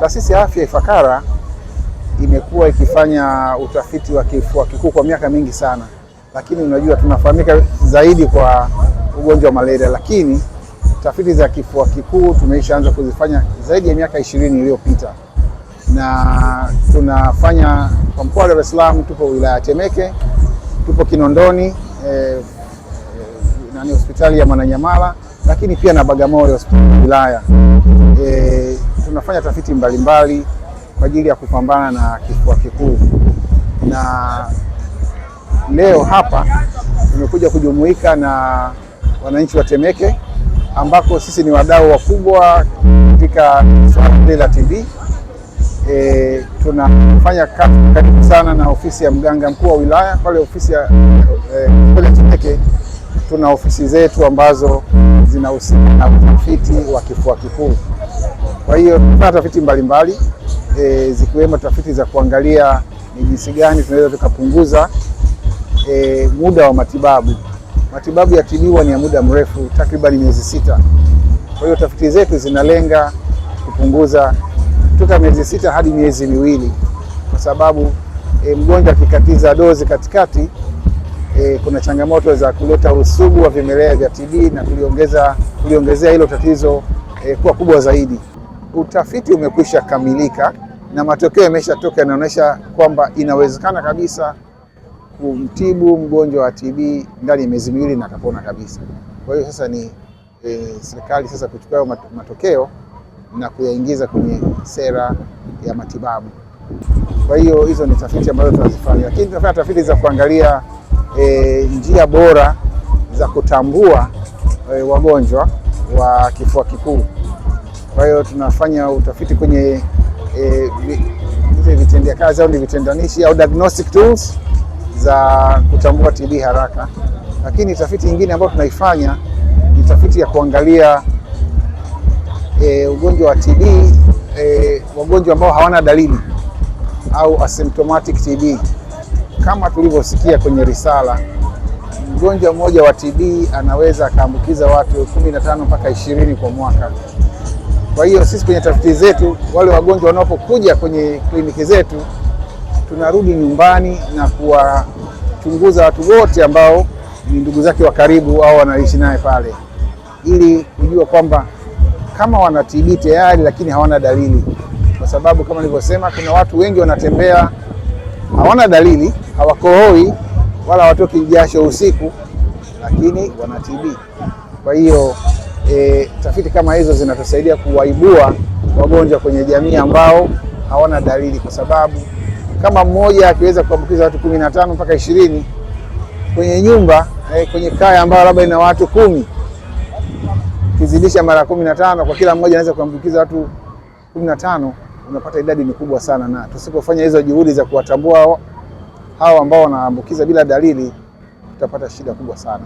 Taasisi ya Afya Ifakara imekuwa ikifanya utafiti wa kifua kikuu kwa miaka mingi sana, lakini unajua tunafahamika zaidi kwa ugonjwa wa malaria, lakini tafiti za kifua kikuu tumeishaanza kuzifanya zaidi ya miaka 20 iliyopita, na tunafanya kwa mkoa wa Dar es Salaam, tupo wilaya Temeke, tupo Kinondoni hospitali ya Mwananyamala, lakini pia na Bagamoyo hospitali ya wilaya. Tunafanya tafiti mbalimbali kwa ajili ya kupambana na kifua kikuu, na leo hapa tumekuja kujumuika na wananchi wa Temeke ambako sisi ni wadau wakubwa katika swala la TB. Tunafanya kazi karibu sana na ofisi ya mganga mkuu wa wilaya pale ofisi ya Temeke. Tuna ofisi zetu ambazo zinahusika na utafiti wa kifua kikuu. Kwa hiyo tunafanya tafiti mbalimbali zikiwemo tafiti za kuangalia ni jinsi gani tunaweza tukapunguza muda wa matibabu. Matibabu ya TB ni ya muda mrefu, takriban miezi 6. Kwa hiyo tafiti zetu zinalenga kupunguza kutoka miezi 6 hadi miezi 2, kwa sababu mgonjwa akikatiza dozi katikati kuna changamoto za kuleta usugu wa vimelea vya TB na kuliongezea hilo tatizo kuwa kubwa zaidi. Utafiti umekwisha kamilika na matokeo yameshatoka, yanaonyesha kwamba inawezekana kabisa kumtibu mgonjwa wa TB ndani ya miezi 2 na atapona kabisa. Kwa hiyo sasa ni serikali sasa kuchukua matokeo na kuyaingiza kwenye sera ya matibabu. Kwa hiyo hizo ni tafiti ambazo tunazifanya, lakini tunafanya tafiti za kuangalia njia bora za kutambua wagonjwa wa kifua kikuu. Kwa hiyo tunafanya utafiti kwenye vitendea kazi au vitendanishi au diagnostic tools za kutambua TB haraka. Lakini tafiti nyingine ambayo tunaifanya ni tafiti ya kuangalia ugonjwa wa TB, wagonjwa ambao hawana dalili au asymptomatic TB. Kama tulivyosikia kwenye risala, mgonjwa mmoja wa TB anaweza akaambukiza watu 15 mpaka 20 kwa mwaka. Kwa hiyo sisi kwenye tafiti zetu, wale wagonjwa wanapokuja kwenye kliniki zetu, tunarudi nyumbani na kuwachunguza watu wote ambao ni ndugu zake wa karibu au wanaishi naye pale, ili kujua kwamba kama wana TB tayari lakini hawana dalili. Kwa sababu kama nilivyosema, kuna watu wengi wanatembea hawana dalili, hawakohoi wala hawatoki jasho usiku, lakini wana TB. Kwa hiyo tafiti kama hizo zinatusaidia kuwaibua wagonjwa kwenye jamii ambao hawana dalili, kwa sababu kama mmoja akiweza kuambukiza watu 15 mpaka 20 kwenye nyumba, kwenye kaya ambayo labda ina watu 10, kizidisha mara 15, kwa kila mmoja anaweza kuambukiza watu 15, unapata idadi ni kubwa sana. Na tusipofanya hizo juhudi za kuwatambua hao ambao wanaambukiza bila dalili, tutapata shida kubwa sana.